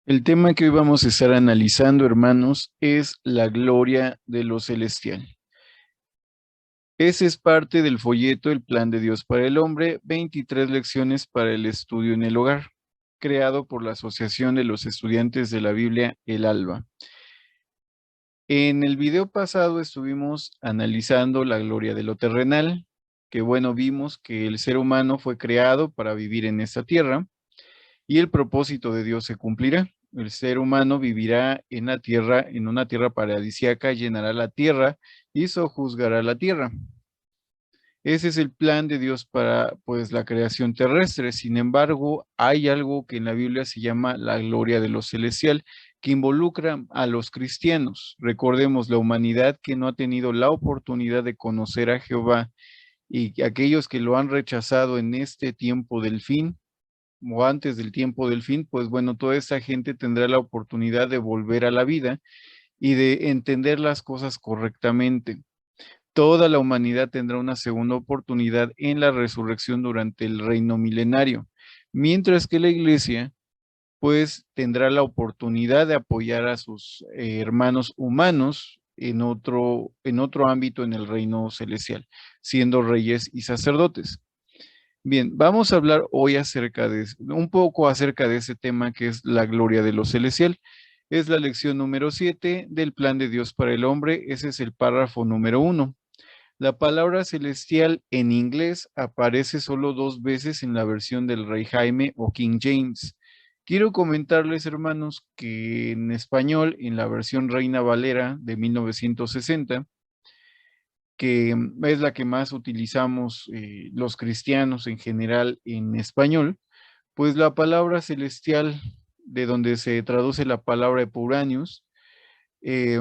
El tema que hoy vamos a estar analizando, hermanos, es la gloria de lo celestial. Ese es parte del folleto El Plan de Dios para el Hombre, 23 lecciones para el estudio en el hogar, creado por la Asociación de los Estudiantes de la Biblia, el ALBA. En el video pasado estuvimos analizando la gloria de lo terrenal, que bueno, vimos que el ser humano fue creado para vivir en esta tierra, y el propósito de Dios se cumplirá. El ser humano vivirá en la tierra, en una tierra paradisíaca, llenará la tierra y sojuzgará la tierra. Ese es el plan de Dios para, pues, la creación terrestre. Sin embargo, hay algo que en la Biblia se llama la gloria de lo celestial, que involucra a los cristianos. Recordemos, la humanidad que no ha tenido la oportunidad de conocer a Jehová y aquellos que lo han rechazado en este tiempo del fin, o antes del tiempo del fin, pues bueno, toda esa gente tendrá la oportunidad de volver a la vida y de entender las cosas correctamente. Toda la humanidad tendrá una segunda oportunidad en la resurrección durante el reino milenario, mientras que la iglesia pues tendrá la oportunidad de apoyar a sus hermanos humanos en otro ámbito en el reino celestial, siendo reyes y sacerdotes. Bien, vamos a hablar hoy un poco acerca de ese tema que es la gloria de lo celestial. Es la lección número 7 del plan de Dios para el hombre. Ese es el párrafo número 1. La palabra celestial en inglés aparece solo 2 veces en la versión del Rey Jaime o King James. Quiero comentarles, hermanos, que en español, en la versión Reina Valera de 1960, que es la que más utilizamos los cristianos en general en español, pues la palabra celestial, de donde se traduce la palabra Epuranius, eh,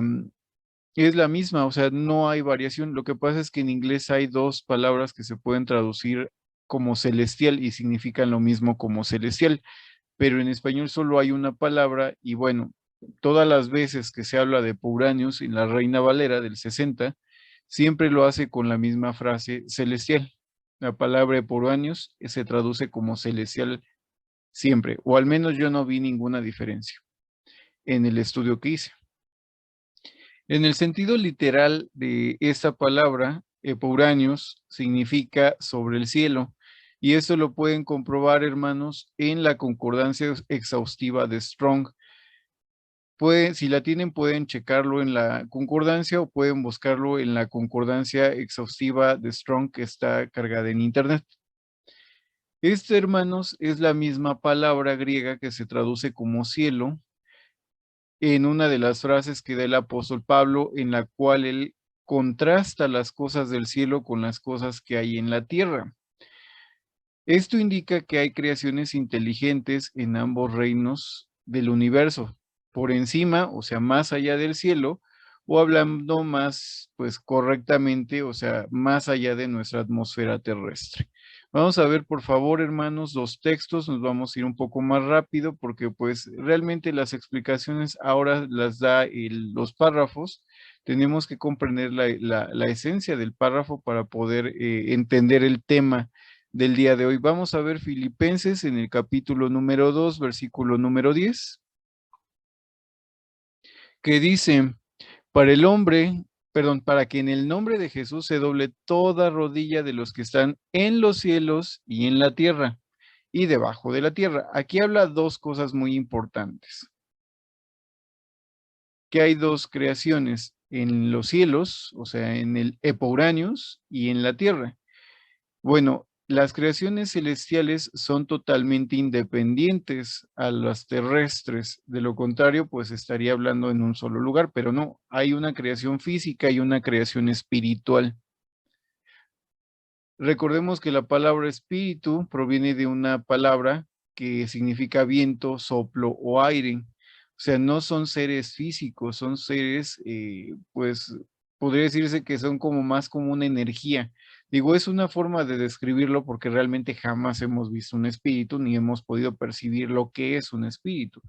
es la misma, o sea, no hay variación. Lo que pasa es que en inglés hay dos palabras que se pueden traducir como celestial y significan lo mismo como celestial, pero en español solo hay una palabra y bueno, todas las veces que se habla de Puranius en la Reina Valera del 60, siempre lo hace con la misma frase celestial. La palabra Puranius se traduce como celestial siempre, o al menos yo no vi ninguna diferencia en el estudio que hice. En el sentido literal de esta palabra, Epuranios significa sobre el cielo, y esto lo pueden comprobar, hermanos, en la concordancia exhaustiva de Strong. Si la tienen, pueden checarlo en la concordancia o pueden buscarlo en la concordancia exhaustiva de Strong que está cargada en internet. Este, hermanos, es la misma palabra griega que se traduce como cielo en una de las frases que da el apóstol Pablo, en la cual él contrasta las cosas del cielo con las cosas que hay en la tierra. Esto indica que hay creaciones inteligentes en ambos reinos del universo, por encima, o sea, más allá del cielo, o hablando más, pues correctamente, o sea, más allá de nuestra atmósfera terrestre. Vamos a ver, por favor, hermanos, los textos, nos vamos a ir un poco más rápido porque pues realmente las explicaciones ahora las da los párrafos. Tenemos que comprender la esencia del párrafo para poder entender el tema del día de hoy. Vamos a ver Filipenses en el capítulo número 2, versículo número 10, que dice, para el hombre, perdón, para que en el nombre de Jesús se doble toda rodilla de los que están en los cielos y en la tierra y debajo de la tierra. Aquí habla dos cosas muy importantes, que hay dos creaciones en los cielos, o sea, en el Epuranios y en la tierra. Bueno, las creaciones celestiales son totalmente independientes a las terrestres. De lo contrario, pues estaría hablando en un solo lugar, pero no, hay una creación física y una creación espiritual. Recordemos que la palabra espíritu proviene de una palabra que significa viento, soplo o aire. O sea, no son seres físicos, son seres, pues, podría decirse que son como más como una energía. Digo, es una forma de describirlo porque realmente jamás hemos visto un espíritu ni hemos podido percibir lo que es un espíritu,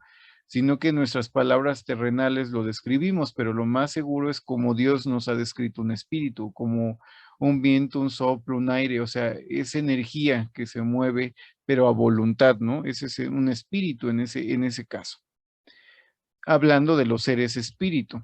sino que nuestras palabras terrenales lo describimos, pero lo más seguro es como Dios nos ha descrito un espíritu, como un viento, un soplo, un aire, o sea, es energía que se mueve, pero a voluntad, ¿no? Ese es un espíritu en ese caso. hablando de los seres espíritu.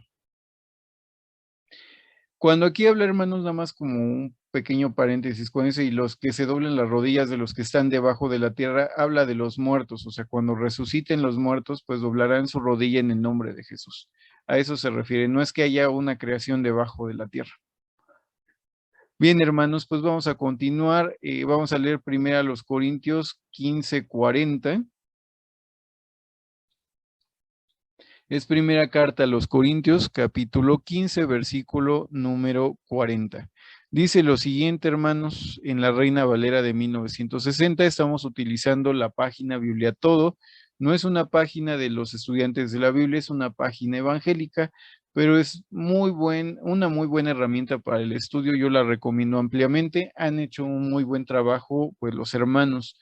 Cuando aquí habla, hermanos, nada más como un pequeño paréntesis con ese, y los que se doblen las rodillas de los que están debajo de la tierra, habla de los muertos, o sea, cuando resuciten los muertos, pues doblarán su rodilla en el nombre de Jesús. A eso se refiere, no es que haya una creación debajo de la tierra. Bien, hermanos, pues vamos a continuar, vamos a leer primero a los Corintios 15:40. Es primera carta a los Corintios, capítulo 15, versículo número 40. Dice lo siguiente, hermanos, en la Reina Valera de 1960, estamos utilizando la página Biblia Todo. No es una página de los estudiantes de la Biblia, es una página evangélica, pero es una muy buena herramienta para el estudio. Yo la recomiendo ampliamente. Han hecho un muy buen trabajo, pues los hermanos.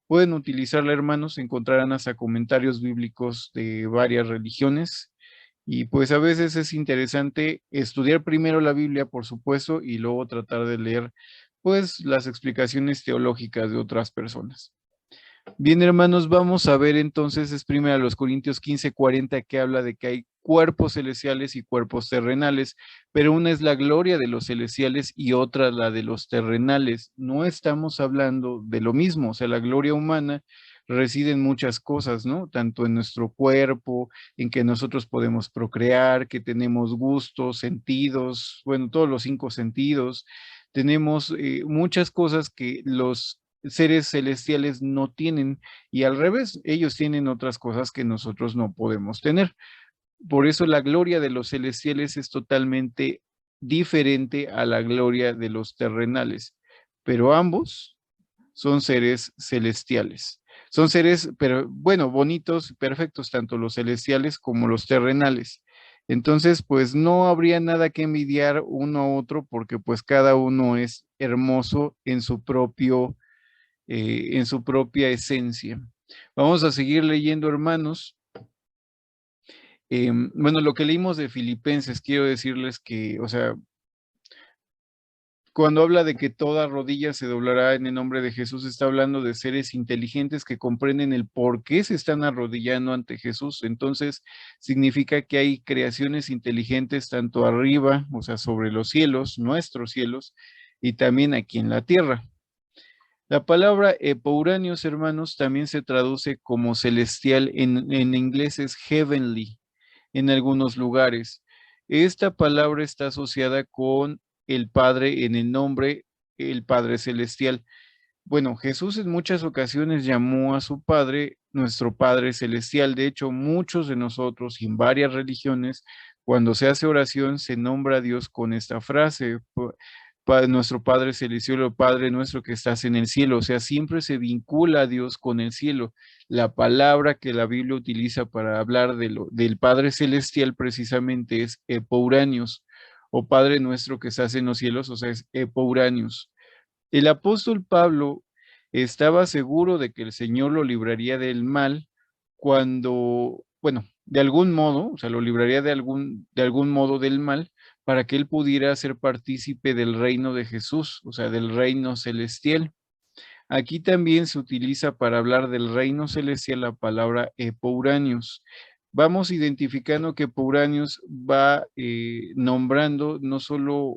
Pueden utilizarla, hermanos, encontrarán hasta comentarios bíblicos de varias religiones y pues a veces es interesante estudiar primero la Biblia, por supuesto, y luego tratar de leer pues las explicaciones teológicas de otras personas. Bien, hermanos, vamos a ver entonces, es primero a los Corintios 15:40 que habla de que hay cuerpos celestiales y cuerpos terrenales, pero una es la gloria de los celestiales y otra la de los terrenales. No estamos hablando de lo mismo, o sea, la gloria humana reside en muchas cosas, ¿no? Tanto en nuestro cuerpo, en que nosotros podemos procrear, que tenemos gustos, sentidos, bueno, todos los 5 sentidos. Tenemos muchas cosas que los seres celestiales no tienen y al revés, ellos tienen otras cosas que nosotros no podemos tener. Por eso la gloria de los celestiales es totalmente diferente a la gloria de los terrenales, pero ambos son seres celestiales. Son seres, pero bueno, bonitos, perfectos, tanto los celestiales como los terrenales. Entonces, pues no habría nada que envidiar uno a otro porque pues cada uno es hermoso en su propia esencia. Vamos a seguir leyendo, hermanos. Bueno, lo que leímos de Filipenses, quiero decirles que, o sea, cuando habla de que toda rodilla se doblará en el nombre de Jesús, está hablando de seres inteligentes que comprenden el por qué se están arrodillando ante Jesús. Entonces, significa que hay creaciones inteligentes tanto arriba, o sea, sobre los cielos, nuestros cielos, y también aquí en la tierra. La palabra epouranios, hermanos, también se traduce como celestial, en inglés es heavenly en algunos lugares. Esta palabra está asociada con el Padre en el nombre, el Padre Celestial. Bueno, Jesús en muchas ocasiones llamó a su Padre nuestro Padre Celestial. De hecho, muchos de nosotros y en varias religiones, cuando se hace oración, se nombra a Dios con esta frase, nuestro Padre Celestial o Padre nuestro que estás en el cielo. O sea, siempre se vincula a Dios con el cielo. La palabra que la Biblia utiliza para hablar del Padre Celestial precisamente es Epouranios, o Padre nuestro que estás en los cielos, o sea, es Epouranios. El apóstol Pablo estaba seguro de que el Señor lo libraría del mal cuando, bueno, de algún modo, o sea, lo libraría de algún modo del mal para que él pudiera ser partícipe del reino de Jesús, o sea, del reino celestial. Aquí también se utiliza para hablar del reino celestial la palabra epouranios. Vamos identificando que epouranios va nombrando no solo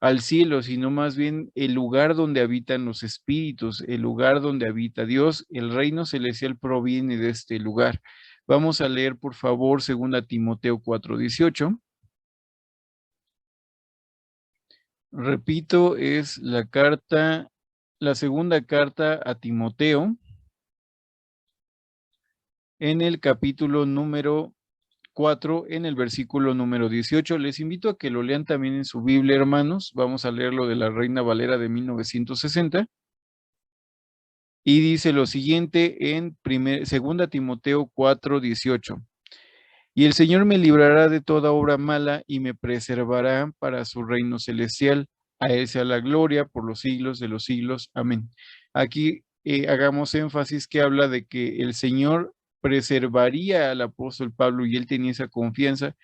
al cielo, sino más bien el lugar donde habitan los espíritus, el lugar donde habita Dios. El reino celestial proviene de este lugar. Vamos a leer, por favor, 2 Timoteo 4:18. Repito, es la segunda carta a Timoteo, en el capítulo número 4, en el versículo número 18. Les invito a que lo lean también en su Biblia, hermanos. Vamos a leerlo de la Reina Valera de 1960. Y dice lo siguiente en 2 Timoteo 4:18. Y el Señor me librará de toda obra mala y me preservará para su reino celestial. A Él sea la gloria por los siglos de los siglos. Amén. Aquí hagamos énfasis que habla de que el Señor preservaría al apóstol Pablo y él tenía esa confianza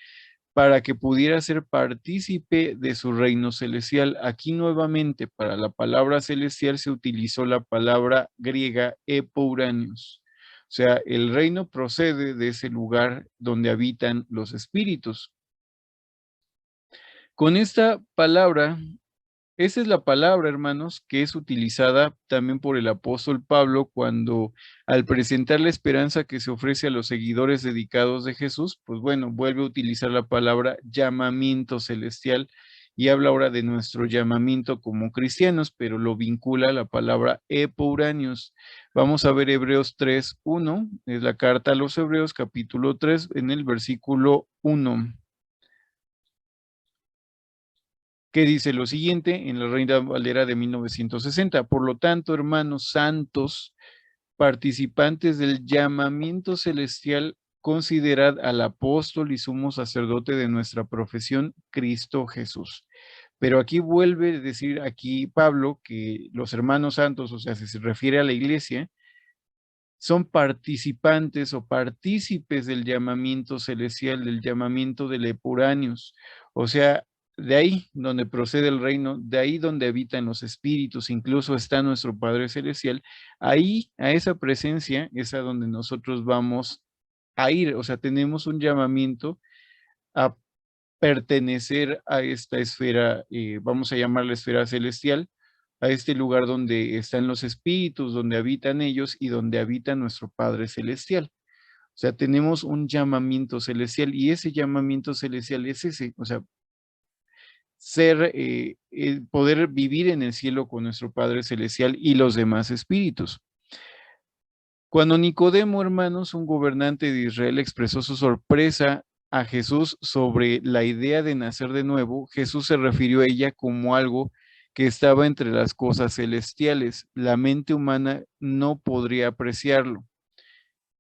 para que pudiera ser partícipe de su reino celestial. Aquí nuevamente para la palabra celestial se utilizó la palabra griega epouranios. O sea, el reino procede de ese lugar donde habitan los espíritus. Con esta palabra, esa es la palabra, hermanos, que es utilizada también por el apóstol Pablo cuando al presentar la esperanza que se ofrece a los seguidores dedicados de Jesús, pues bueno, vuelve a utilizar la palabra llamamiento celestial y habla ahora de nuestro llamamiento como cristianos, pero lo vincula a la palabra epouranios. Vamos a ver Hebreos 3:1, es la carta a los Hebreos, capítulo 3, en el versículo 1. Que dice lo siguiente en la Reina Valera de 1960. Por lo tanto, hermanos santos, participantes del llamamiento celestial, considerad al apóstol y sumo sacerdote de nuestra profesión, Cristo Jesús. Pero aquí vuelve a decir aquí Pablo que los hermanos santos, o sea, si se refiere a la iglesia, son participantes o partícipes del llamamiento celestial, del llamamiento del Epuráneos. O sea, de ahí donde procede el reino, de ahí donde habitan los espíritus, incluso está nuestro Padre Celestial, ahí, a esa presencia, es a donde nosotros vamos a ir. O sea, tenemos un llamamiento a pertenecer a esta esfera, vamos a llamarla esfera celestial, a este lugar donde están los espíritus, donde habitan ellos y donde habita nuestro Padre Celestial. O sea, tenemos un llamamiento celestial y ese llamamiento celestial es ese, o sea, ser, poder vivir en el cielo con nuestro Padre Celestial y los demás espíritus. Cuando Nicodemo, hermanos, un gobernante de Israel, expresó su sorpresa a Jesús sobre la idea de nacer de nuevo, Jesús se refirió a ella como algo que estaba entre las cosas celestiales. La mente humana no podría apreciarlo.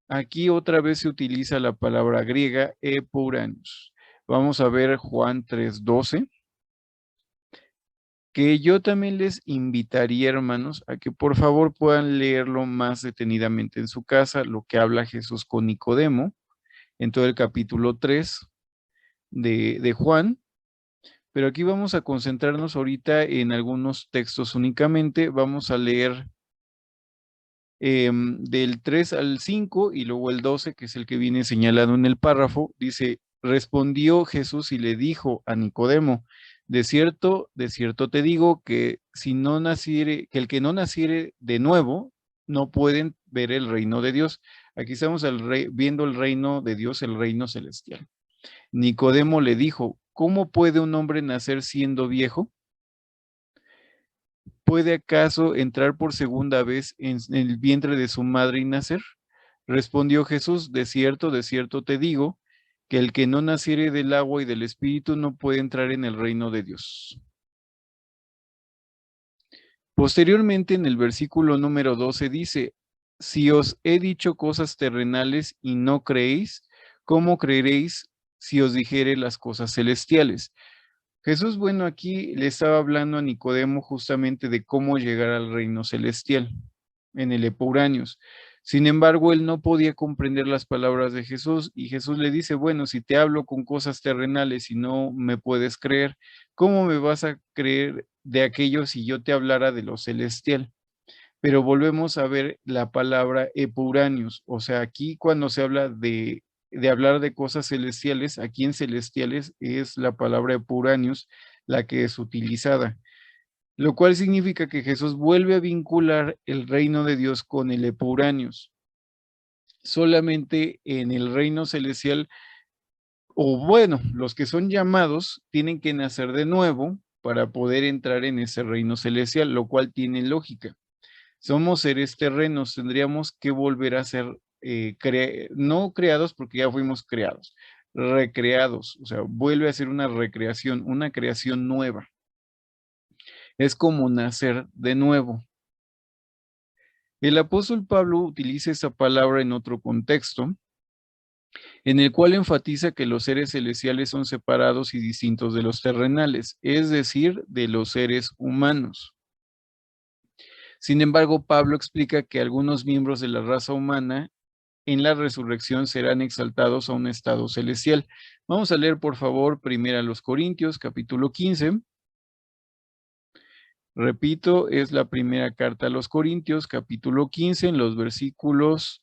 Aquí otra vez se utiliza la palabra griega epouranios. Vamos a ver Juan 3:12, que yo también les invitaría, hermanos, a que por favor puedan leerlo más detenidamente en su casa, lo que habla Jesús con Nicodemo, en todo el capítulo 3 de Juan. Pero aquí vamos a concentrarnos ahorita en algunos textos únicamente. Vamos a leer del 3 al 5 y luego el 12, que es el que viene señalado en el párrafo. Dice, respondió Jesús y le dijo a Nicodemo, de cierto te digo que si no naciere, que el que no naciere de nuevo, no pueden ver el reino de Dios. Aquí estamos viendo el reino de Dios, el reino celestial. Nicodemo le dijo, ¿cómo puede un hombre nacer siendo viejo? ¿Puede acaso entrar por segunda vez en el vientre de su madre y nacer? Respondió Jesús, de cierto te digo, que el que no naciere del agua y del espíritu no puede entrar en el reino de Dios. Posteriormente, en el versículo número 12 dice, si os he dicho cosas terrenales y no creéis, ¿cómo creeréis si os dijere las cosas celestiales? Jesús, bueno, aquí le estaba hablando a Nicodemo justamente de cómo llegar al reino celestial en el Epouranios. Sin embargo, él no podía comprender las palabras de Jesús y Jesús le dice, bueno, si te hablo con cosas terrenales y no me puedes creer, ¿cómo me vas a creer de aquello si yo te hablara de lo celestial? Pero volvemos a ver la palabra Epouranios, o sea, aquí cuando se habla de hablar de cosas celestiales, aquí en celestiales es la palabra Epouranios la que es utilizada, lo cual significa que Jesús vuelve a vincular el reino de Dios con el Epouranios. Solamente en el reino celestial, o bueno, los que son llamados tienen que nacer de nuevo para poder entrar en ese reino celestial, lo cual tiene lógica. Somos seres terrenos, tendríamos que volver a ser, no creados porque ya fuimos creados, recreados, o sea, vuelve a ser una recreación, una creación nueva. Es como nacer de nuevo. El apóstol Pablo utiliza esa palabra en otro contexto, en el cual enfatiza que los seres celestiales son separados y distintos de los terrenales, es decir, de los seres humanos. Sin embargo, Pablo explica que algunos miembros de la raza humana en la resurrección serán exaltados a un estado celestial. Vamos a leer, por favor, primero a los Corintios, capítulo 15. Repito, es la primera carta a los Corintios, capítulo 15, en los versículos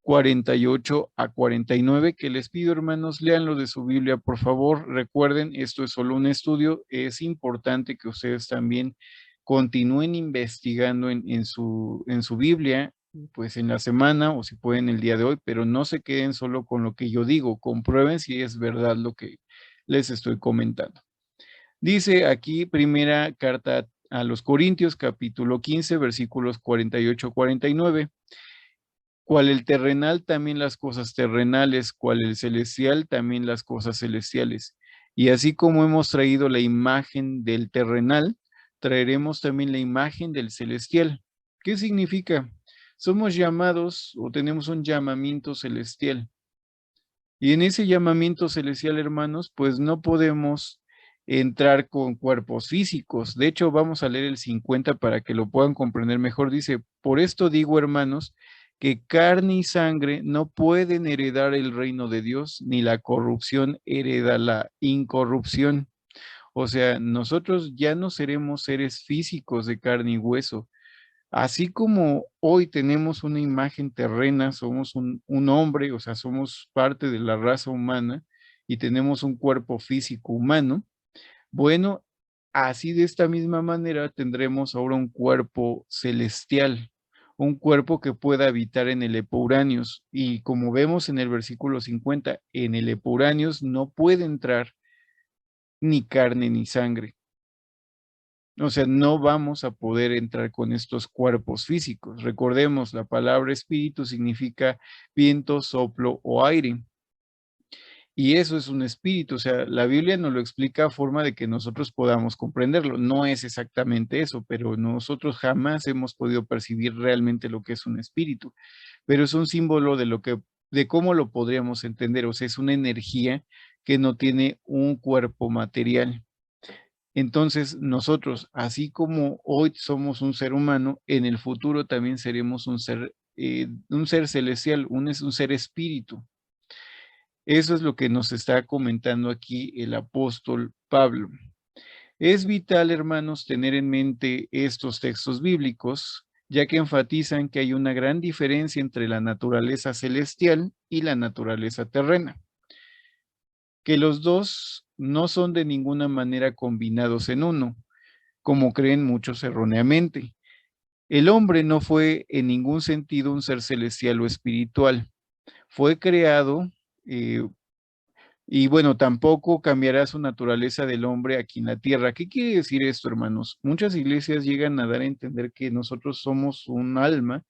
48 a 49, que les pido, hermanos, léanlo de su Biblia, por favor. Recuerden, esto es solo un estudio. Es importante que ustedes también continúen investigando en su Biblia, pues en la semana o si pueden el día de hoy, pero no se queden solo con lo que yo digo. Comprueben si es verdad lo que les estoy comentando. Dice aquí, primera carta a los Corintios, capítulo 15, versículos 48-49. Cual el terrenal, también las cosas terrenales, cual el celestial, también las cosas celestiales. Y así como hemos traído la imagen del terrenal, traeremos también la imagen del celestial. ¿Qué significa? Somos llamados o tenemos un llamamiento celestial. Y en ese llamamiento celestial, hermanos, pues no podemos entrar con cuerpos físicos. De hecho, vamos a leer el 50 para que lo puedan comprender mejor. Dice, por esto digo, hermanos, que carne y sangre no pueden heredar el reino de Dios, ni la corrupción hereda la incorrupción. O sea, nosotros ya no seremos seres físicos de carne y hueso. Así como hoy tenemos una imagen terrena, somos un hombre, o sea, somos parte de la raza humana y tenemos un cuerpo físico humano, bueno, así de esta misma manera tendremos ahora un cuerpo celestial, un cuerpo que pueda habitar en el Epouranios. Y como vemos en el versículo 50, en el Epouranios no puede entrar ni carne ni sangre. O sea, no vamos a poder entrar con estos cuerpos físicos. Recordemos, la palabra espíritu significa viento, soplo o aire. Y eso es un espíritu. O sea, la Biblia nos lo explica a forma de que nosotros podamos comprenderlo. No es exactamente eso, pero nosotros jamás hemos podido percibir realmente lo que es un espíritu. Pero es un símbolo de lo que, de cómo lo podríamos entender. O sea, es una energía que no tiene un cuerpo material. Entonces, nosotros, así como hoy somos un ser humano, en el futuro también seremos un ser celestial, es un ser espíritu. Eso es lo que nos está comentando aquí el apóstol Pablo. Es vital, hermanos, tener en mente estos textos bíblicos, ya que enfatizan que hay una gran diferencia entre la naturaleza celestial y la naturaleza terrena, que los dos no son de ninguna manera combinados en uno, como creen muchos erróneamente. El hombre no fue en ningún sentido un ser celestial o espiritual. Fue creado y bueno, tampoco cambiará su naturaleza del hombre aquí en la tierra. ¿Qué quiere decir esto, hermanos? Muchas iglesias llegan a dar a entender que nosotros somos un alma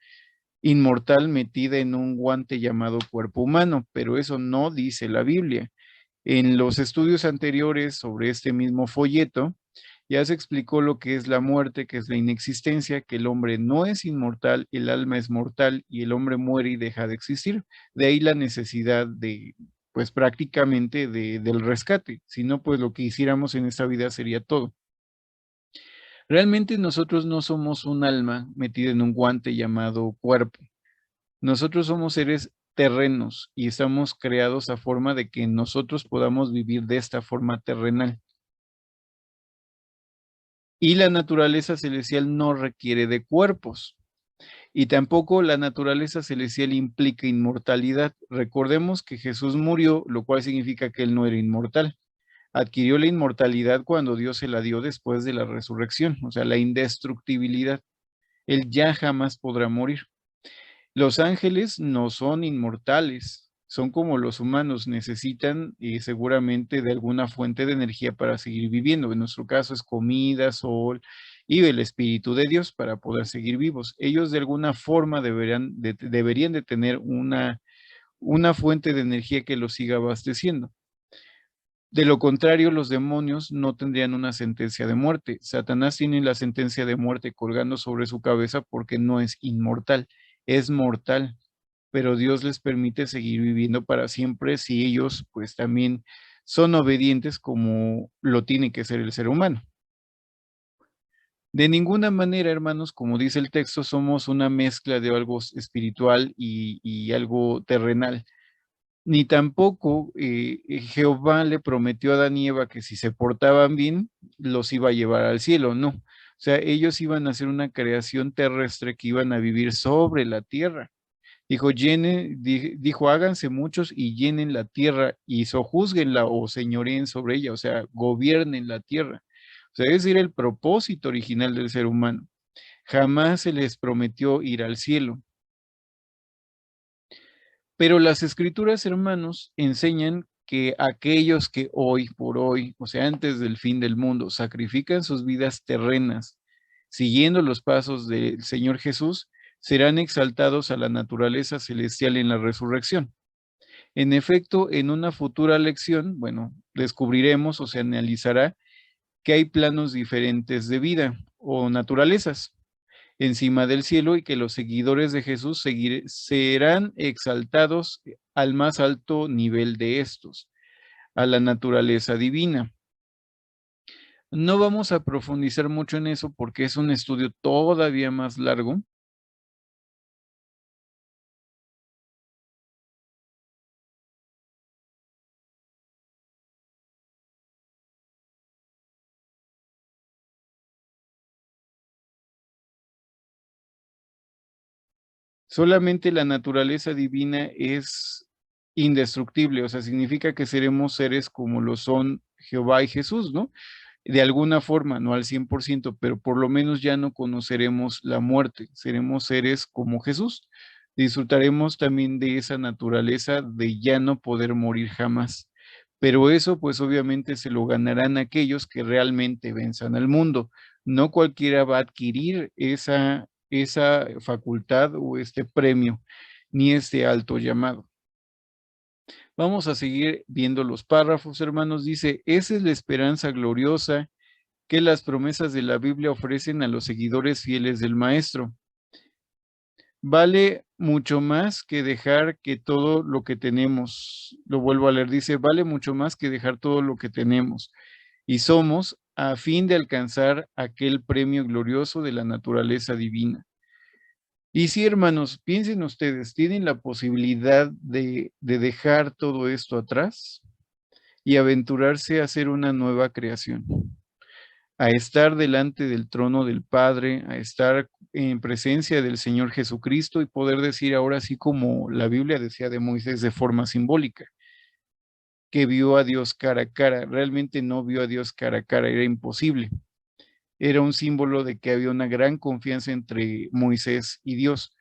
inmortal metida en un guante llamado cuerpo humano, pero eso no dice la Biblia. En los estudios anteriores sobre este mismo folleto, ya se explicó lo que es la muerte, que es la inexistencia, que el hombre no es inmortal, el alma es mortal y el hombre muere y deja de existir. De ahí la necesidad de, pues prácticamente del rescate. Si no, pues lo que hiciéramos en esta vida sería todo. Realmente nosotros no somos un alma metida en un guante llamado cuerpo. Nosotros somos seres terrenos y estamos creados a forma de que nosotros podamos vivir de esta forma terrenal. Y la naturaleza celestial no requiere de cuerpos. Y tampoco la naturaleza celestial implica inmortalidad. Recordemos que Jesús murió, lo cual significa que él no era inmortal. Adquirió la inmortalidad cuando Dios se la dio después de la resurrección, o sea, la indestructibilidad. Él ya jamás podrá morir. Los ángeles no son inmortales, son como los humanos, necesitan seguramente de alguna fuente de energía para seguir viviendo. En nuestro caso es comida, sol y el Espíritu de Dios para poder seguir vivos. Ellos de alguna forma deberían de tener una fuente de energía que los siga abasteciendo. De lo contrario, los demonios no tendrían una sentencia de muerte. Satanás tiene la sentencia de muerte colgando sobre su cabeza porque no es inmortal, es mortal, pero Dios les permite seguir viviendo para siempre si ellos pues también son obedientes como lo tiene que ser el ser humano. De ninguna manera, hermanos, como dice el texto, somos una mezcla de algo espiritual y algo terrenal. Ni tampoco Jehová le prometió a Adán y Eva que si se portaban bien, los iba a llevar al cielo, no. O sea, ellos iban a ser una creación terrestre que iban a vivir sobre la tierra. Dijo, háganse muchos y llenen la tierra y sojúzguenla o señoreen sobre ella, o sea, gobiernen la tierra. O sea, es decir, el propósito original del ser humano. Jamás se les prometió ir al cielo. Pero las escrituras, hermanos, enseñan que aquellos que hoy por hoy, o sea, antes del fin del mundo, sacrifican sus vidas terrenas, siguiendo los pasos del Señor Jesús, serán exaltados a la naturaleza celestial en la resurrección. En efecto, en una futura lección, bueno, descubriremos o se analizará que hay planos diferentes de vida o naturalezas encima del cielo y que los seguidores de Jesús serán exaltados al más alto nivel de estos, a la naturaleza divina. No vamos a profundizar mucho en eso porque es un estudio todavía más largo. Solamente la naturaleza divina es indestructible, o sea, significa que seremos seres como lo son Jehová y Jesús, ¿no? De alguna forma, no al 100%, pero por lo menos ya no conoceremos la muerte, seremos seres como Jesús. Disfrutaremos también de esa naturaleza de ya no poder morir jamás. Pero eso, pues obviamente se lo ganarán aquellos que realmente venzan al mundo. No cualquiera va a adquirir esa facultad o este premio, ni este alto llamado. Vamos a seguir viendo los párrafos, hermanos. Dice, esa es la esperanza gloriosa que las promesas de la Biblia ofrecen a los seguidores fieles del Maestro. Vale mucho más que dejar que todo lo que tenemos, lo vuelvo a leer, dice, vale mucho más que dejar todo lo que tenemos y somos a fin de alcanzar aquel premio glorioso de la naturaleza divina. Y sí, hermanos, piensen ustedes, ¿tienen la posibilidad de dejar todo esto atrás y aventurarse a hacer una nueva creación? A estar delante del trono del Padre, a estar en presencia del Señor Jesucristo y poder decir ahora sí como la Biblia decía de Moisés de forma simbólica, que vio a Dios cara a cara. Realmente no vio a Dios cara a cara, era imposible. Era un símbolo de que había una gran confianza entre Moisés y Dios.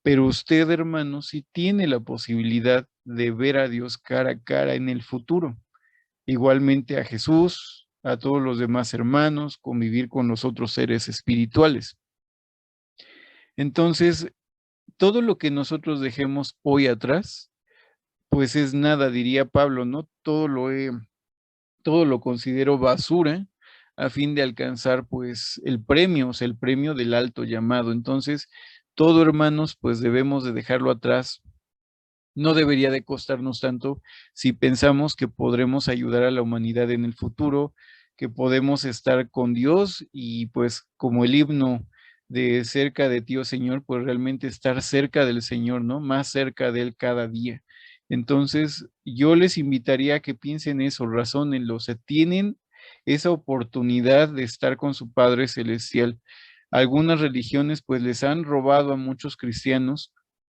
Pero usted, hermano, sí tiene la posibilidad de ver a Dios cara a cara en el futuro. Igualmente a Jesús, a todos los demás hermanos, convivir con los otros seres espirituales. Entonces, todo lo que nosotros dejemos hoy atrás, pues es nada, diría Pablo, ¿no? Todo lo considero basura a fin de alcanzar pues el premio, o sea, el premio del alto llamado. Entonces, todo, hermanos, pues debemos de dejarlo atrás. No debería de costarnos tanto si pensamos que podremos ayudar a la humanidad en el futuro, que podemos estar con Dios y pues como el himno de cerca de ti, oh Señor, pues realmente estar cerca del Señor, ¿no? Más cerca de Él cada día. Entonces, yo les invitaría a que piensen eso, razónenlo, o sea, tienen esa oportunidad de estar con su Padre Celestial. Algunas religiones pues les han robado a muchos cristianos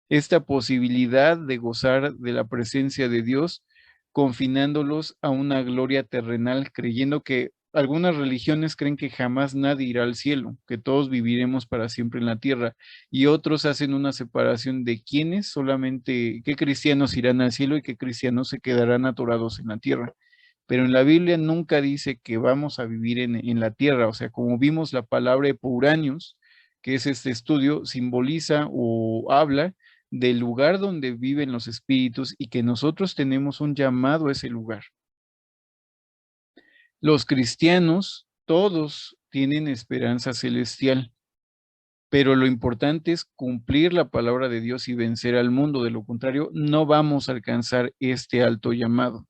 esta posibilidad de gozar de la presencia de Dios, confinándolos a una gloria terrenal, creyendo que algunas religiones creen que jamás nadie irá al cielo, que todos viviremos para siempre en la tierra, y otros hacen una separación de quiénes solamente, qué cristianos irán al cielo y qué cristianos se quedarán atorados en la tierra. Pero en la Biblia nunca dice que vamos a vivir en la tierra, o sea, como vimos la palabra Epouranios, que es este estudio, simboliza o habla del lugar donde viven los espíritus y que nosotros tenemos un llamado a ese lugar. Los cristianos, todos tienen esperanza celestial, pero lo importante es cumplir la palabra de Dios y vencer al mundo. De lo contrario, no vamos a alcanzar este alto llamado.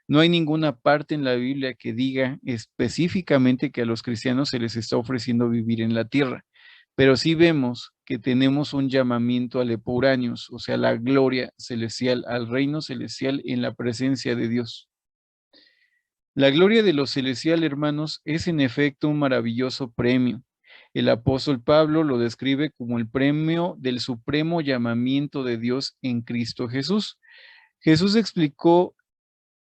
No hay ninguna parte en la Biblia que diga específicamente que a los cristianos se les está ofreciendo vivir en la tierra, pero sí vemos que tenemos un llamamiento al epuranios, o sea, la gloria celestial, al reino celestial en la presencia de Dios. La gloria de lo celestial, hermanos, es en efecto un maravilloso premio. El apóstol Pablo lo describe como el premio del supremo llamamiento de Dios en Cristo Jesús. Jesús explicó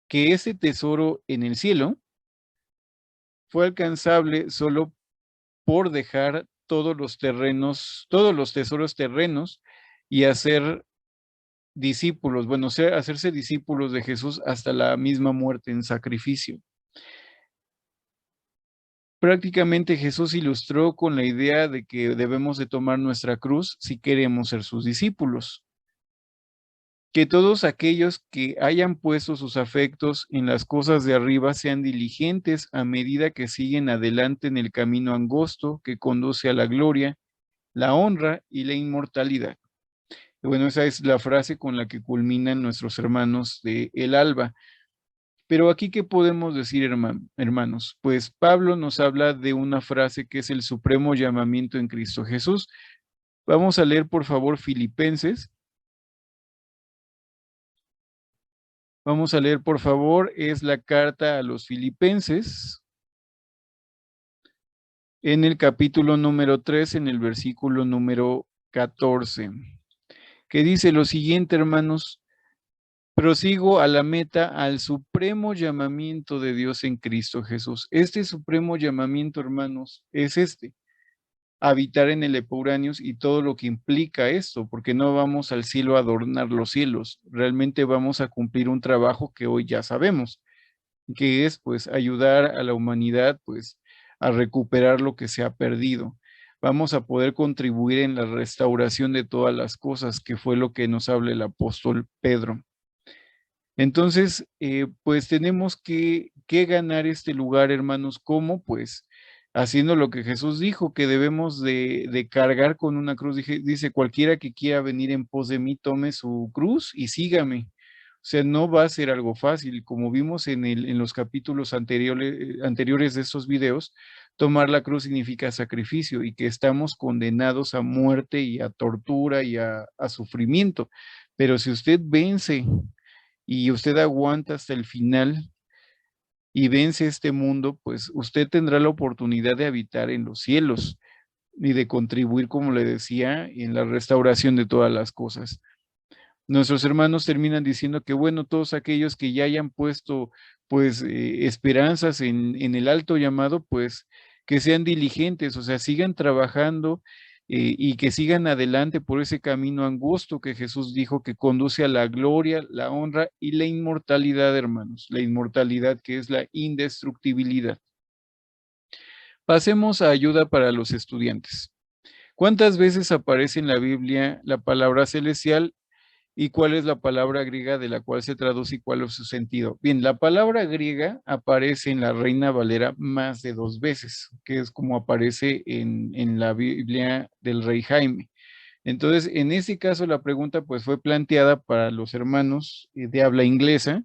que ese tesoro en el cielo fue alcanzable solo por dejar todos los terrenos, todos los tesoros terrenos y hacer discípulos, bueno, hacerse discípulos de Jesús hasta la misma muerte en sacrificio. Prácticamente Jesús ilustró con la idea de que debemos de tomar nuestra cruz si queremos ser sus discípulos. Que todos aquellos que hayan puesto sus afectos en las cosas de arriba sean diligentes a medida que siguen adelante en el camino angosto que conduce a la gloria, la honra y la inmortalidad. Bueno, esa es la frase con la que culminan nuestros hermanos de El Alba. Pero aquí, ¿qué podemos decir, hermanos? Pues Pablo nos habla de una frase que es el supremo llamamiento en Cristo Jesús. Vamos a leer, por favor, Filipenses. Vamos a leer, por favor, es la carta a los Filipenses, en el capítulo número 3, en el versículo número 14, que dice lo siguiente, hermanos: prosigo a la meta, al supremo llamamiento de Dios en Cristo Jesús. Este supremo llamamiento, hermanos, es habitar en el Epuranios y todo lo que implica esto, porque no vamos al cielo a adornar los cielos, realmente vamos a cumplir un trabajo que hoy ya sabemos, que es pues ayudar a la humanidad pues a recuperar lo que se ha perdido. Vamos a poder contribuir en la restauración de todas las cosas, que fue lo que nos habla el apóstol Pedro. Entonces, pues tenemos que ganar este lugar, hermanos. ¿Cómo? Pues haciendo lo que Jesús dijo, que debemos de cargar con una cruz. Dice, cualquiera que quiera venir en pos de mí, tome su cruz y sígame. O sea, no va a ser algo fácil. Como vimos en los capítulos anteriores de estos videos, tomar la cruz significa sacrificio y que estamos condenados a muerte y a tortura y a sufrimiento. Pero si usted vence y usted aguanta hasta el final y vence este mundo, pues usted tendrá la oportunidad de habitar en los cielos y de contribuir, como le decía, en la restauración de todas las cosas. Nuestros hermanos terminan diciendo que, bueno, todos aquellos que ya hayan puesto, pues, esperanzas en el alto llamado, pues, que sean diligentes, o sea, sigan trabajando y que sigan adelante por ese camino angosto que Jesús dijo que conduce a la gloria, la honra y la inmortalidad, hermanos. La inmortalidad que es la indestructibilidad. Pasemos a ayuda para los estudiantes. ¿Cuántas veces aparece en la Biblia la palabra celestial y cuál es la palabra griega de la cual se traduce y cuál es su sentido? Bien, la palabra griega aparece en la Reina Valera más de 2 veces, que es como aparece en la Biblia del Rey Jaime. Entonces, en ese caso, la pregunta pues fue planteada para los hermanos de habla inglesa,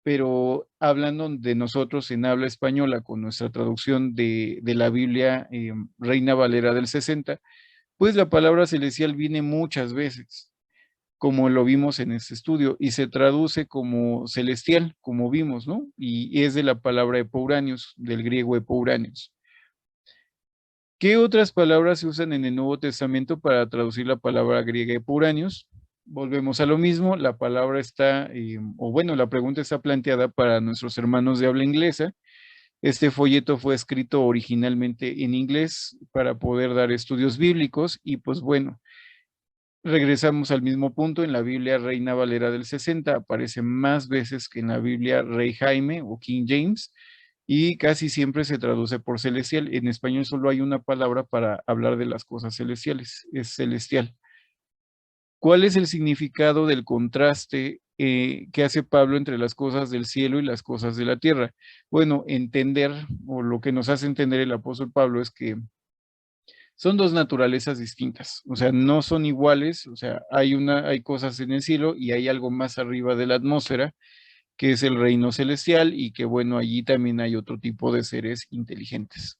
pero hablando de nosotros en habla española con nuestra traducción de la Biblia Reina Valera del 60, pues la palabra celestial viene muchas veces, como lo vimos en este estudio, y se traduce como celestial, como vimos, ¿no? Y es de la palabra epouranios, del griego epouranios. ¿Qué otras palabras se usan en el Nuevo Testamento para traducir la palabra griega epouranios? Volvemos a lo mismo, la palabra está, o bueno, la pregunta está planteada para nuestros hermanos de habla inglesa. Este folleto fue escrito originalmente en inglés para poder dar estudios bíblicos y pues bueno, regresamos al mismo punto. En la Biblia Reina Valera del 60 aparece más veces que en la Biblia Rey Jaime o King James y casi siempre se traduce por celestial. En español solo hay una palabra para hablar de las cosas celestiales, es celestial. ¿Cuál es el significado del contraste que hace Pablo entre las cosas del cielo y las cosas de la tierra? Bueno, entender, o lo que nos hace entender el apóstol Pablo es que son dos naturalezas distintas, o sea, no son iguales, o sea, hay cosas en el cielo y hay algo más arriba de la atmósfera, que es el reino celestial, y que bueno, allí también hay otro tipo de seres inteligentes.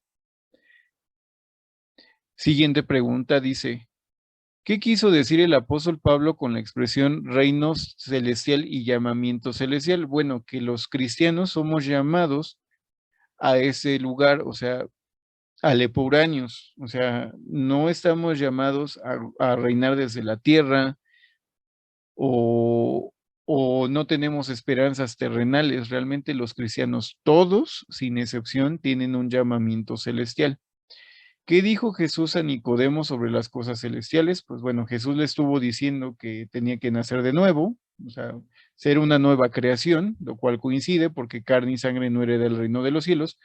Siguiente pregunta dice, ¿qué quiso decir el apóstol Pablo con la expresión reino celestial y llamamiento celestial? Bueno, que los cristianos somos llamados a ese lugar, o sea, alepouraneos, o sea, no estamos llamados a reinar desde la tierra o, o no tenemos esperanzas terrenales. Realmente los cristianos, todos, sin excepción, tienen un llamamiento celestial. ¿Qué dijo Jesús a Nicodemo sobre las cosas celestiales? Pues bueno, Jesús le estuvo diciendo que tenía que nacer de nuevo, o sea, ser una nueva creación, lo cual coincide porque carne y sangre no hereda el reino de los cielos,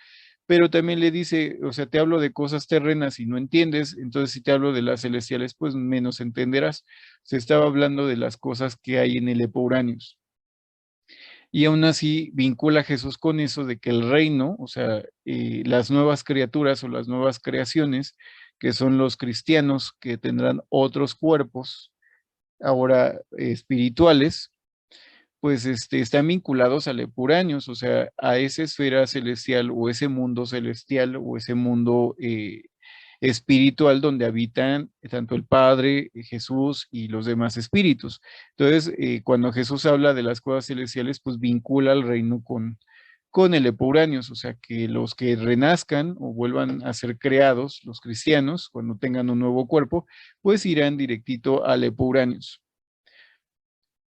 pero también le dice, o sea, te hablo de cosas terrenas y no entiendes, entonces si te hablo de las celestiales, pues menos entenderás. Se estaba hablando de las cosas que hay en el Epouranius. Y aún así vincula a Jesús con eso de que el reino, o sea, las nuevas criaturas o las nuevas creaciones, que son los cristianos que tendrán otros cuerpos, ahora espirituales, pues están vinculados al Epuranios, o sea, a esa esfera celestial o ese mundo celestial o ese mundo espiritual donde habitan tanto el Padre, Jesús y los demás espíritus. Entonces, cuando Jesús habla de las cosas celestiales, pues vincula al reino con el Epuranios, o sea, que los que renazcan o vuelvan a ser creados, los cristianos, cuando tengan un nuevo cuerpo, pues irán directito al Epuranios.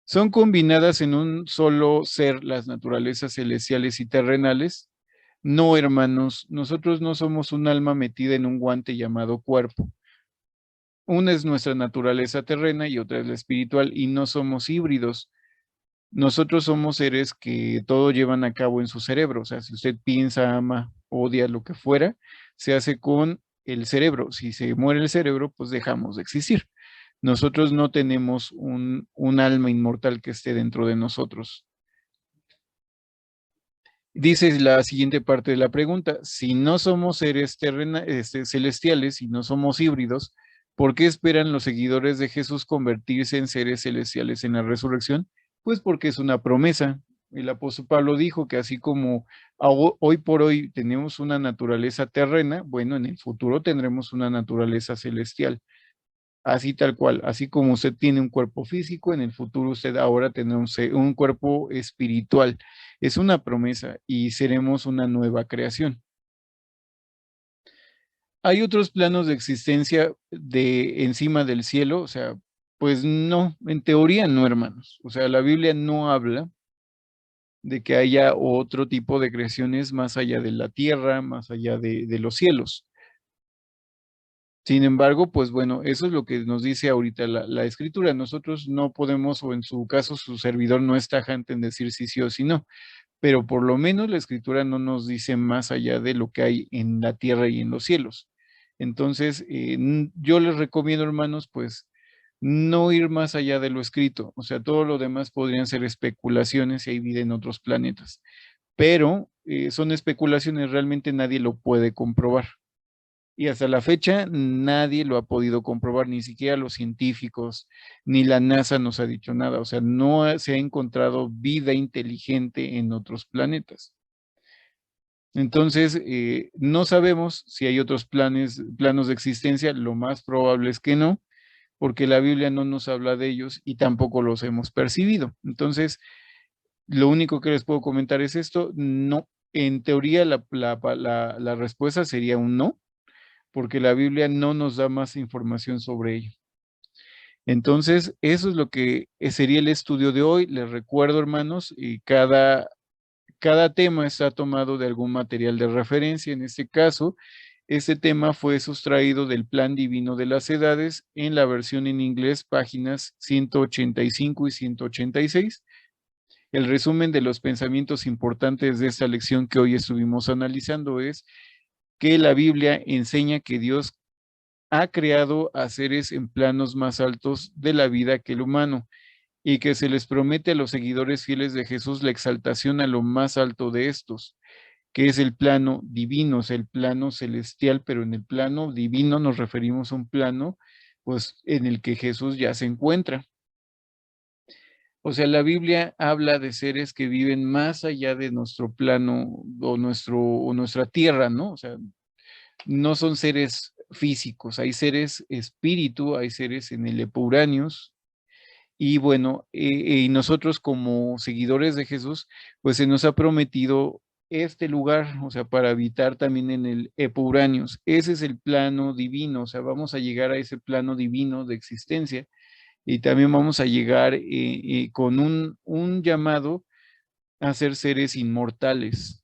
Son combinadas en un solo ser las naturalezas celestiales y terrenales. No, hermanos, nosotros no somos un alma metida en un guante llamado cuerpo. Una es nuestra naturaleza terrena y otra es la espiritual, y no somos híbridos. Nosotros somos seres que todo llevan a cabo en su cerebro. O sea, si usted piensa, ama, odia, lo que fuera, se hace con el cerebro. Si se muere el cerebro, pues dejamos de existir. Nosotros no tenemos un alma inmortal que esté dentro de nosotros. Dice la siguiente parte de la pregunta: si no somos seres celestiales, si no somos híbridos, ¿por qué esperan los seguidores de Jesús convertirse en seres celestiales en la resurrección? Pues porque es una promesa. El apóstol Pablo dijo que así como hoy por hoy tenemos una naturaleza terrena, bueno, en el futuro tendremos una naturaleza celestial. Así tal cual, así como usted tiene un cuerpo físico, en el futuro usted ahora tendrá un cuerpo espiritual. Es una promesa y seremos una nueva creación. ¿Hay otros planos de existencia de encima del cielo? O sea, pues no, en teoría no, hermanos. O sea, la Biblia no habla de que haya otro tipo de creaciones más allá de la tierra, más allá de los cielos. Sin embargo, pues bueno, eso es lo que nos dice ahorita la escritura. Nosotros no podemos, o en su caso, su servidor no es tajante en decir sí, sí o sí no, pero por lo menos la escritura no nos dice más allá de lo que hay en la tierra y en los cielos. Entonces, yo les recomiendo, hermanos, pues no ir más allá de lo escrito. O sea, todo lo demás podrían ser especulaciones si hay vida en otros planetas, pero son especulaciones, realmente nadie lo puede comprobar. Y hasta la fecha nadie lo ha podido comprobar, ni siquiera los científicos, ni la NASA nos ha dicho nada. O sea, no se ha encontrado vida inteligente en otros planetas. Entonces, no sabemos si hay otros planos de existencia. Lo más probable es que no, porque la Biblia no nos habla de ellos y tampoco los hemos percibido. Entonces, lo único que les puedo comentar es esto. No, en teoría la respuesta sería un no, porque la Biblia no nos da más información sobre ello. Entonces, eso es lo que sería el estudio de hoy. Les recuerdo, hermanos, y cada tema está tomado de algún material de referencia. En este caso, este tema fue sustraído del Plan Divino de las Edades en la versión en inglés, páginas 185 y 186. El resumen de los pensamientos importantes de esta lección que hoy estuvimos analizando es que la Biblia enseña que Dios ha creado a seres en planos más altos de la vida que el humano y que se les promete a los seguidores fieles de Jesús la exaltación a lo más alto de estos, que es el plano divino, es el plano celestial, pero en el plano divino nos referimos a un plano pues en el que Jesús ya se encuentra. O sea, la Biblia habla de seres que viven más allá de nuestro plano o nuestra tierra, ¿no? O sea, no son seres físicos, hay seres espíritu, hay seres en el Epuranios, y bueno, y nosotros como seguidores de Jesús, pues se nos ha prometido este lugar, o sea, para habitar también en el Epuranios. Ese es el plano divino, o sea, vamos a llegar a ese plano divino de existencia y también vamos a llegar con un llamado a ser seres inmortales.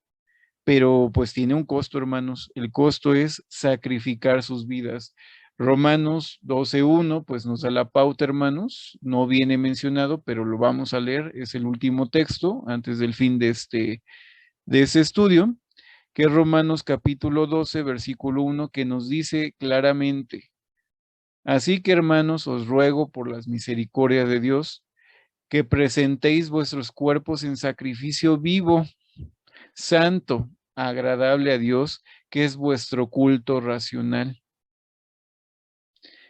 Pero pues tiene un costo, hermanos. El costo es sacrificar sus vidas. Romanos 12:1, pues nos da la pauta, hermanos. No viene mencionado, pero lo vamos a leer. Es el último texto antes del fin de ese estudio, que es Romanos capítulo 12, versículo 1, que nos dice claramente: así que, hermanos, os ruego por las misericordias de Dios, que presentéis vuestros cuerpos en sacrificio vivo, santo, agradable a Dios, que es vuestro culto racional.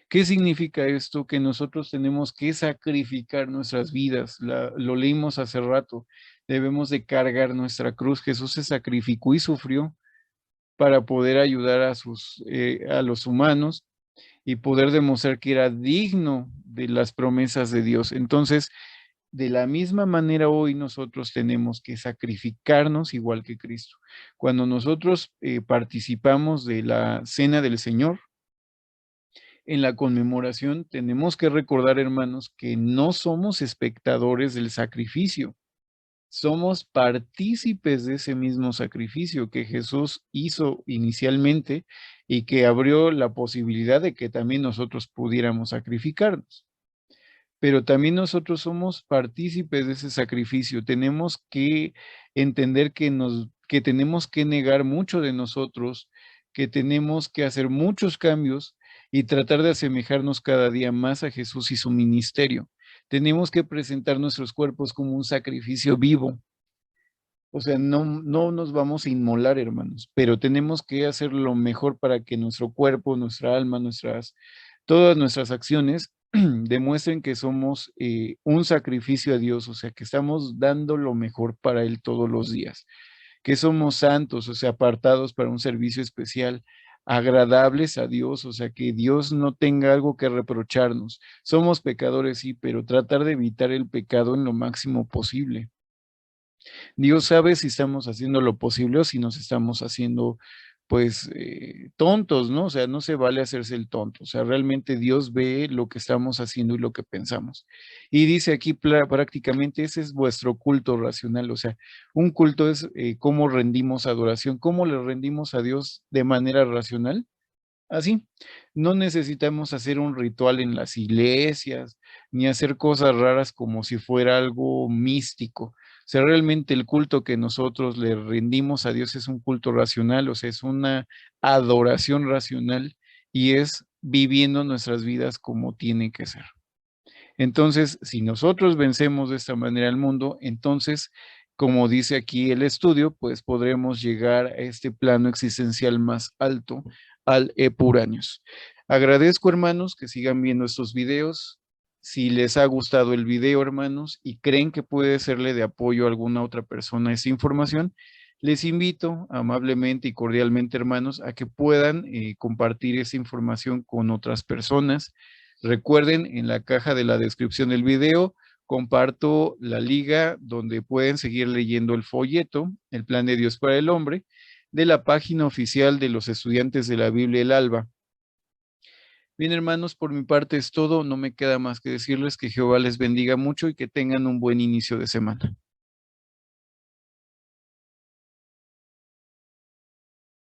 ¿Qué significa esto? Que nosotros tenemos que sacrificar nuestras vidas. Lo leímos hace rato. Debemos de cargar nuestra cruz. Jesús se sacrificó y sufrió para poder ayudar a los humanos y poder demostrar que era digno de las promesas de Dios. Entonces, de la misma manera hoy nosotros tenemos que sacrificarnos igual que Cristo. Cuando nosotros participamos de la cena del Señor, en la conmemoración, tenemos que recordar, hermanos, que no somos espectadores del sacrificio, somos partícipes de ese mismo sacrificio que Jesús hizo inicialmente y que abrió la posibilidad de que también nosotros pudiéramos sacrificarnos. Pero también nosotros somos partícipes de ese sacrificio. Tenemos que entender que tenemos que negar mucho de nosotros, que tenemos que hacer muchos cambios y tratar de asemejarnos cada día más a Jesús y su ministerio. Tenemos que presentar nuestros cuerpos como un sacrificio vivo. O sea, no nos vamos a inmolar, hermanos, pero tenemos que hacer lo mejor para que nuestro cuerpo, nuestra alma, todas nuestras acciones demuestren que somos un sacrificio a Dios, o sea, que estamos dando lo mejor para Él todos los días, que somos santos, o sea, apartados para un servicio especial, agradables a Dios, o sea, que Dios no tenga algo que reprocharnos. Somos pecadores, sí, pero tratar de evitar el pecado en lo máximo posible. Dios sabe si estamos haciendo lo posible o si nos estamos haciendo, pues, tontos, ¿no? O sea, no se vale hacerse el tonto. O sea, realmente Dios ve lo que estamos haciendo y lo que pensamos. Y dice aquí prácticamente, ese es vuestro culto racional. O sea, un culto es cómo rendimos adoración, cómo le rendimos a Dios de manera racional. Así, no necesitamos hacer un ritual en las iglesias, ni hacer cosas raras como si fuera algo místico. O sea, realmente el culto que nosotros le rendimos a Dios es un culto racional, o sea, es una adoración racional y es viviendo nuestras vidas como tiene que ser. Entonces, si nosotros vencemos de esta manera al mundo, entonces, como dice aquí el estudio, pues podremos llegar a este plano existencial más alto, al Epuranios. Agradezco, hermanos, que sigan viendo estos videos. Si les ha gustado el video, hermanos, y creen que puede serle de apoyo a alguna otra persona esa información, les invito amablemente y cordialmente, hermanos, a que puedan compartir esa información con otras personas. Recuerden, en la caja de la descripción del video, comparto la liga donde pueden seguir leyendo el folleto, el plan de Dios para el hombre, de la página oficial de los estudiantes de la Biblia El Alba. Bien, hermanos, por mi parte es todo. No me queda más que decirles que Jehová les bendiga mucho y que tengan un buen inicio de semana.